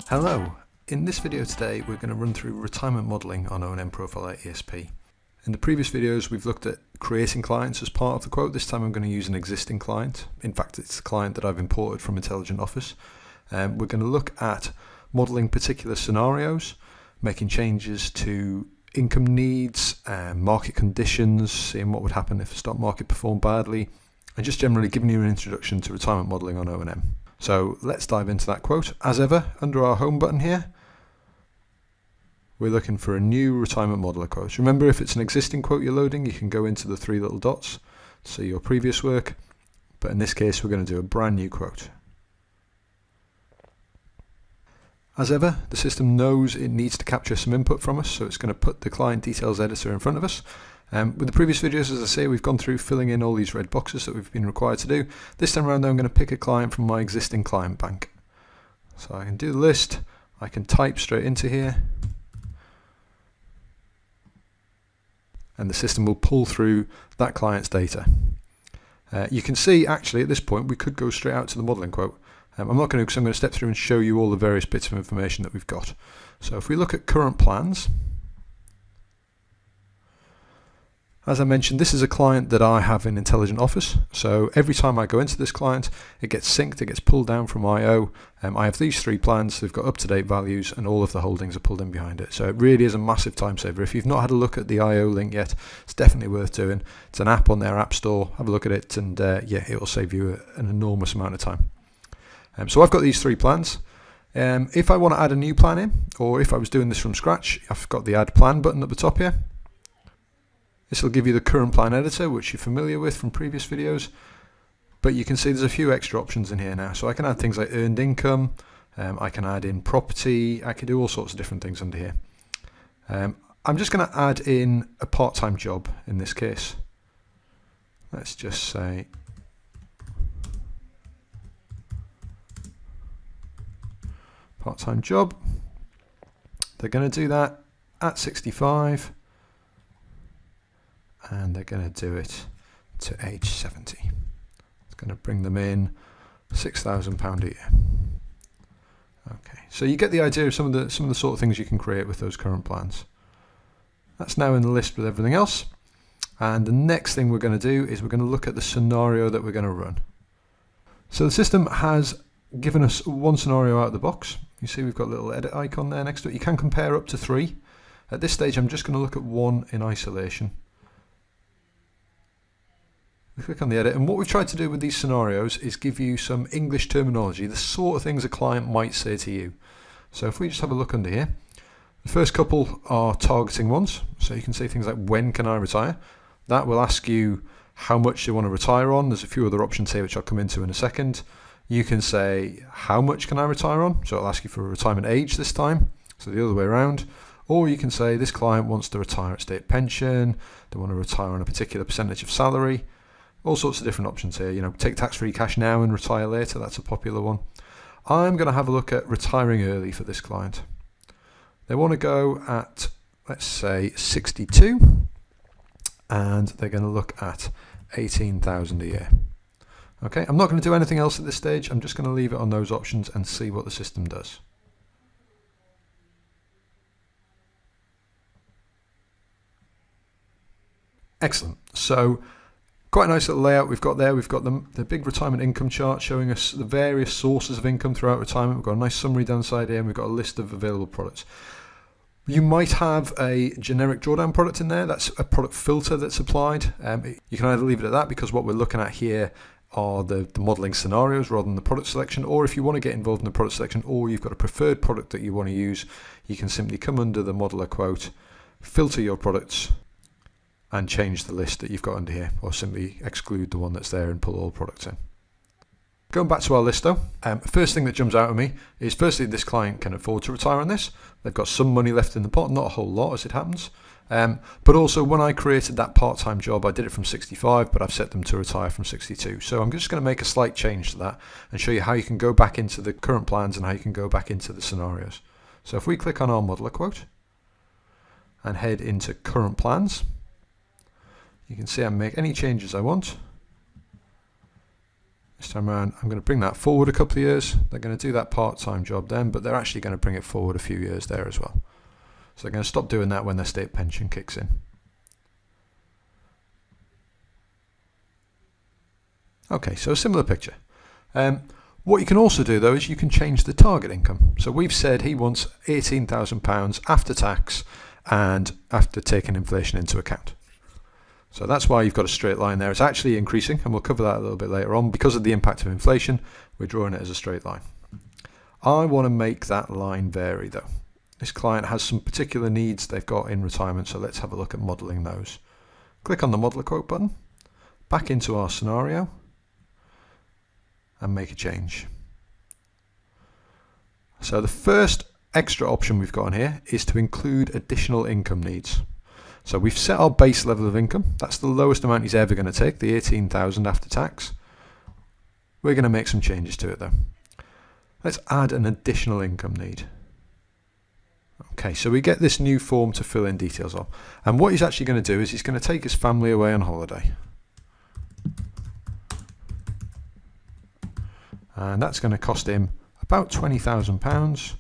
Hello, in this video today we're going to run through retirement modelling on O&M Profiler ESP. In the previous videos we've looked at creating clients as part of the quote. This time I'm going to use an existing client. In fact, it's a client that I've imported from Intelligent Office. We're going to look at modelling particular scenarios, making changes to income needs, market conditions, seeing what would happen if the stock market performed badly, and just generally giving you an introduction to retirement modelling on O&M. So let's dive into that quote. As ever, under our home button here, we're looking for a new retirement modeler quote. Remember, if it's an existing quote you're loading, you can go into the three little dots to see your previous work. But in this case, we're going to do a brand new quote. As ever, the system knows it needs to capture some input from us, so it's going to put the client details editor in front of us. With the previous videos, as I say, we've gone through filling in all these red boxes that we've been required to do. This time around, though, I'm going to pick a client from my existing client bank. So I can do the list, I can type straight into here, and the system will pull through that client's data. You can see, actually, at this point, we could go straight out to the modelling quote. I'm not going to, because I'm going to step through and show you all the various bits of information that we've got. So if we look at current plans, as I mentioned, this is a client that I have in Intelligent Office. So every time I go into this client, it gets synced, it gets pulled down from IO. I have these three plans, they've got up-to-date values, and all of the holdings are pulled in behind it. So it really is a massive time saver. If you've not had a look at the IO link yet, it's definitely worth doing. It's an app on their app store. Have a look at it, and yeah, it will save you an enormous amount of time. So I've got these three plans. If I want to add a new plan in, or if I was doing this from scratch, I've got the Add Plan button at the top here. This will give you the current plan editor, which you're familiar with from previous videos. But you can see there's a few extra options in here now. So I can add things like earned income, I can add in property, I can do all sorts of different things under here. I'm just going to add in a part-time job in this case. Let's just say part-time job. They're going to do that at 65. And they're going to do it to age 70. It's going to bring them in £6,000 a year. Okay, so you get the idea of some of the sort of things you can create with those current plans. That's now in the list with everything else. And the next thing we're going to do is we're going to look at the scenario that we're going to run. So the system has given us one scenario out of the box. You see we've got a little edit icon there next to it. You can compare up to three. At this stage, I'm just going to look at one in isolation. We click on the edit, and what we've tried to do with these scenarios is give you some English terminology, the sort of things a client might say to you. So if we just have a look under here, the first couple are targeting ones. So you can say things like, when can I retire? That will ask you how much you want to retire on. There's a few other options here which I'll come into in a second. You can say, how much can I retire on? So it'll ask you for a retirement age this time, so the other way around. Or you can say, this client wants to retire at state pension, they want to retire on a particular percentage of salary. All sorts of different options here. You know, take tax-free cash now and retire later. That's a popular one. I'm going to have a look at retiring early for this client. They want to go at, let's say, 62, and they're going to look at 18,000 a year. Okay, I'm not going to do anything else at this stage. I'm just going to leave it on those options and see what the system does. Excellent. So quite a nice little layout we've got there. We've got the big retirement income chart showing us the various sources of income throughout retirement. We've got a nice summary down the side here, and we've got a list of available products. You might have a generic drawdown product in there. That's a product filter that's applied. You can either leave it at that, because what we're looking at here are the modelling scenarios rather than the product selection, or if you want to get involved in the product selection, or you've got a preferred product that you want to use, you can simply come under the modeler quote, filter your products, and change the list that you've got under here, or simply exclude the one that's there and pull all products in. Going back to our list though, first thing that jumps out at me is, firstly, this client can afford to retire on this. They've got some money left in the pot, not a whole lot as it happens. But also, when I created that part-time job, I did it from 65, but I've set them to retire from 62. So I'm just going to make a slight change to that and show you how you can go back into the current plans and how you can go back into the scenarios. So if we click on our modeler quote and head into current plans, you can see I can make any changes I want. This time around, I'm going to bring that forward a couple of years. They're going to do that part-time job then, but they're actually going to bring it forward a few years there as well. So they're going to stop doing that when their state pension kicks in. Okay, so a similar picture. What you can also do though is you can change the target income. So we've said he wants £18,000 after tax and after taking inflation into account. So that's why you've got a straight line there. It's actually increasing, and we'll cover that a little bit later on. Because of the impact of inflation, we're drawing it as a straight line. I want to make that line vary though. This client has some particular needs they've got in retirement, so let's have a look at modelling those. Click on the Model a Quote button, back into our scenario, and make a change. So the first extra option we've got on here is to include additional income needs. So we've set our base level of income. That's the lowest amount he's ever going to take, the 18,000 after tax. We're going to make some changes to it though. Let's add an additional income need. Okay, so we get this new form to fill in details of. And what he's actually going to do is he's going to take his family away on holiday. And that's going to cost him about £20,000,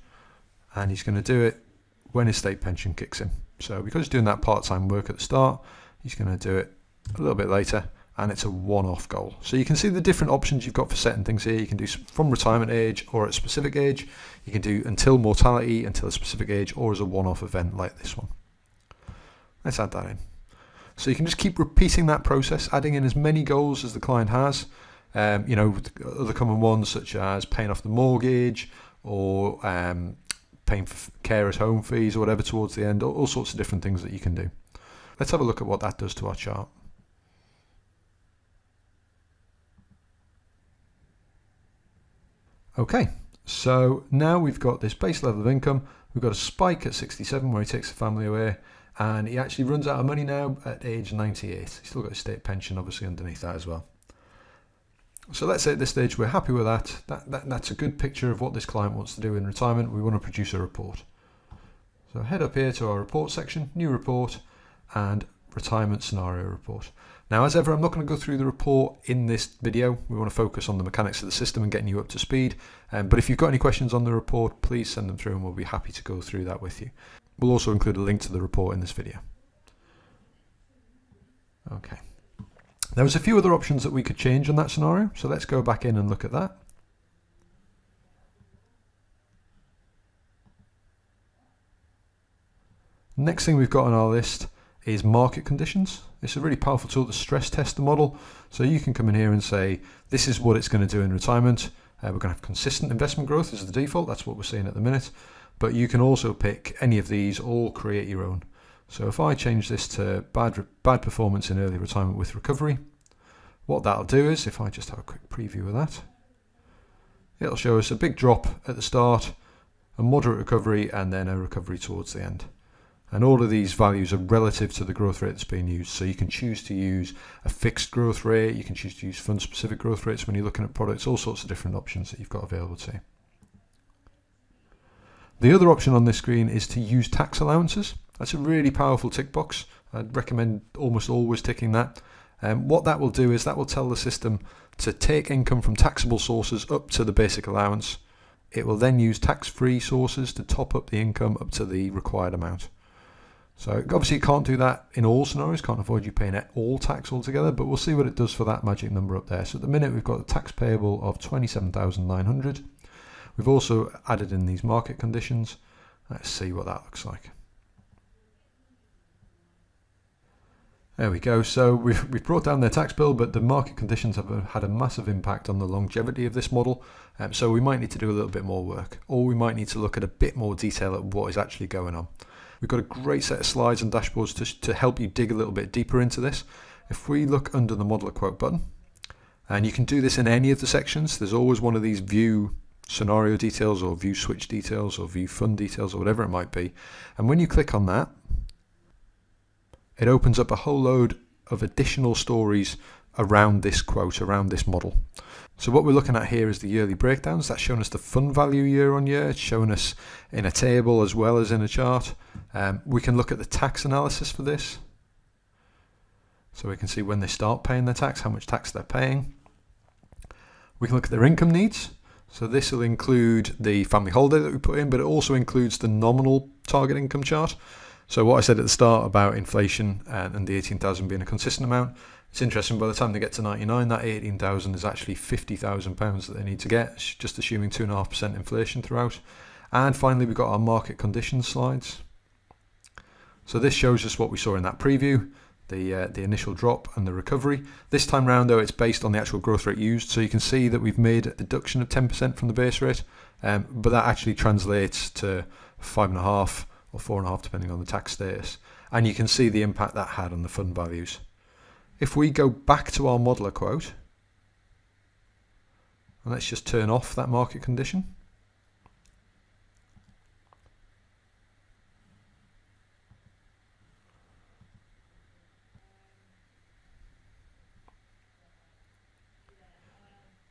and he's going to do it when his state pension kicks in. So because he's doing that part-time work at the start, he's going to do it a little bit later, and it's a one-off goal. So you can see the different options you've got for setting things here. You can do from retirement age or at a specific age. You can do until mortality, until a specific age, or as a one-off event like this one. Let's add that in. So you can just keep repeating that process, adding in as many goals as the client has. You know, other common ones such as paying off the mortgage or paying for carers' home fees or whatever towards the end, all sorts of different things that you can do. Let's have a look at what that does to our chart. Okay, so now we've got this base level of income. We've got a spike at 67 where he takes the family away, and he actually runs out of money now at age 98. He's still got his state pension obviously underneath that as well. So let's say at this stage we're happy with that. That's a good picture of what this client wants to do in retirement. We want to produce a report. So head up here to our report section, new report, and retirement scenario report. Now, as ever, I'm not going to go through the report in this video. We want to focus on the mechanics of the system and getting you up to speed. But if you've got any questions on the report, please send them through and we'll be happy to go through that with you. We'll also include a link to the report in this video. Okay. There was a few other options that we could change on that scenario, so let's go back in and look at that. Next thing we've got on our list is market conditions. It's a really powerful tool to stress test the model. So you can come in here and say, this is what it's going to do in retirement. We're going to have consistent investment growth as the default. That's what we're seeing at the minute. But you can also pick any of these or create your own. So if I change this to bad performance in early retirement with recovery, what that'll do is, if I just have a quick preview of that, it'll show us a big drop at the start, a moderate recovery, and then a recovery towards the end. And all of these values are relative to the growth rate that's being used. So you can choose to use a fixed growth rate, you can choose to use fund-specific growth rates when you're looking at products, all sorts of different options that you've got available to you. The other option on this screen is to use tax allowances. That's a really powerful tick box. I'd recommend almost always ticking that. What that will do is that will tell the system to take income from taxable sources up to the basic allowance. It will then use tax-free sources to top up the income up to the required amount. So obviously it can't do that in all scenarios, can't avoid you paying all tax altogether, but we'll see what it does for that magic number up there. So at the minute we've got a tax payable of 27,900. We've also added in these market conditions. Let's see what that looks like. There we go. So we've brought down their tax bill, but the market conditions have had a massive impact on the longevity of this model. So we might need to do a little bit more work, or we might need to look at a bit more detail at what is actually going on. We've got a great set of slides and dashboards to help you dig a little bit deeper into this. If we look under the Model a Quote button, and you can do this in any of the sections, there's always one of these view scenario details or view switch details or view fund details or whatever it might be. And when you click on that, it opens up a whole load of additional stories around this quote, around this model. So what we're looking at here is the yearly breakdowns. That's showing us the fund value year on year. It's showing us in a table as well as in a chart. We can look at the tax analysis for this. So we can see when they start paying their tax, how much tax they're paying. We can look at their income needs. So this will include the family holiday that we put in, but it also includes the nominal target income chart. So what I said at the start about inflation and the 18,000 being a consistent amount, it's interesting, by the time they get to 99, that 18,000 is actually £50,000 that they need to get, just assuming 2.5% inflation throughout. And finally, we've got our market conditions slides. So this shows us what we saw in that preview, the initial drop and the recovery. This time round, though, it's based on the actual growth rate used. So you can see that we've made a deduction of 10% from the base rate, but that actually translates to 5.5 or 4.5, depending on the tax status. And you can see the impact that had on the fund values. If we go back to our modeler quote, and let's just turn off that market condition.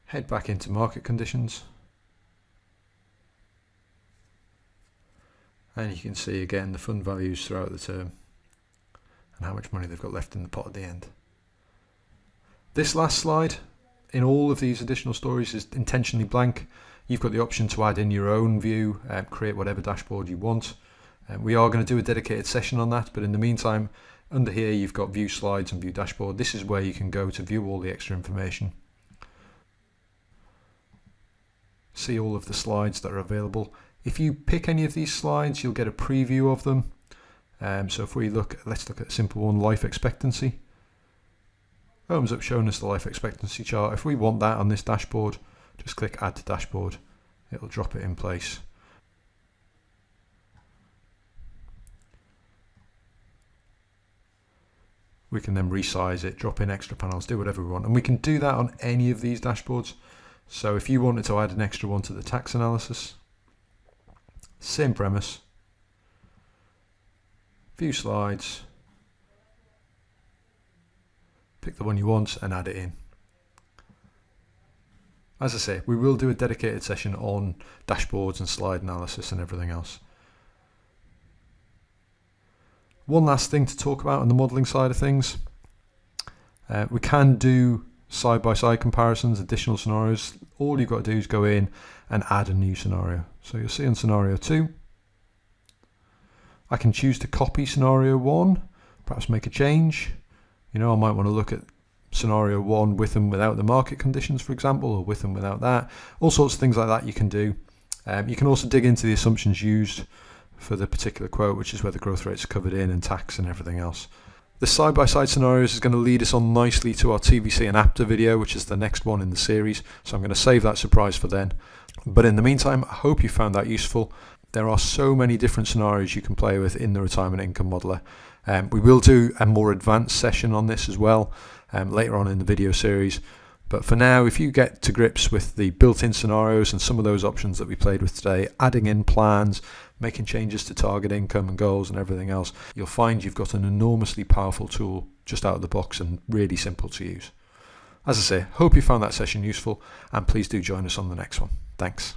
Head back into market conditions. And you can see again the fund values throughout the term and how much money they've got left in the pot at the end. This last slide in all of these additional stories is intentionally blank. You've got the option to add in your own view, create whatever dashboard you want. We are going to do a dedicated session on that, but in the meantime, under here you've got view slides and view dashboard. This is where you can go to view all the extra information. See all of the slides that are available. If you pick any of these slides, you'll get a preview of them. So if we let's look at a simple one, life expectancy. Comes up showing us the life expectancy chart. If we want that on this dashboard, just click add to dashboard. It'll drop it in place. We can then resize it, drop in extra panels, do whatever we want. And we can do that on any of these dashboards. So if you wanted to add an extra one to the tax analysis, same premise, view slides, pick the one you want and add it in. As I say, we will do a dedicated session on dashboards and slide analysis and everything else. One last thing to talk about on the modelling side of things. We can do side-by-side comparisons, additional scenarios. All you've got to do is go in and add a new scenario. So you'll see on scenario 2, I can choose to copy scenario 1, perhaps make a change. I might want to look at scenario 1 with and without the market conditions, for example, or with and without that. All sorts of things like that you can do. You can also dig into the assumptions used for the particular quote, which is where the growth rates are covered in and tax and everything else. The side-by-side scenarios is going to lead us on nicely to our TVC and APTA video, which is the next one in the series. So I'm going to save that surprise for then. But in the meantime, I hope you found that useful. There are so many different scenarios you can play with in the retirement income modeler. We will do a more advanced session on this as well later on in the video series. But for now, if you get to grips with the built-in scenarios and some of those options that we played with today, adding in plans, making changes to target income and goals and everything else, you'll find you've got an enormously powerful tool just out of the box and really simple to use. As I say, hope you found that session useful, and please do join us on the next one. Thanks.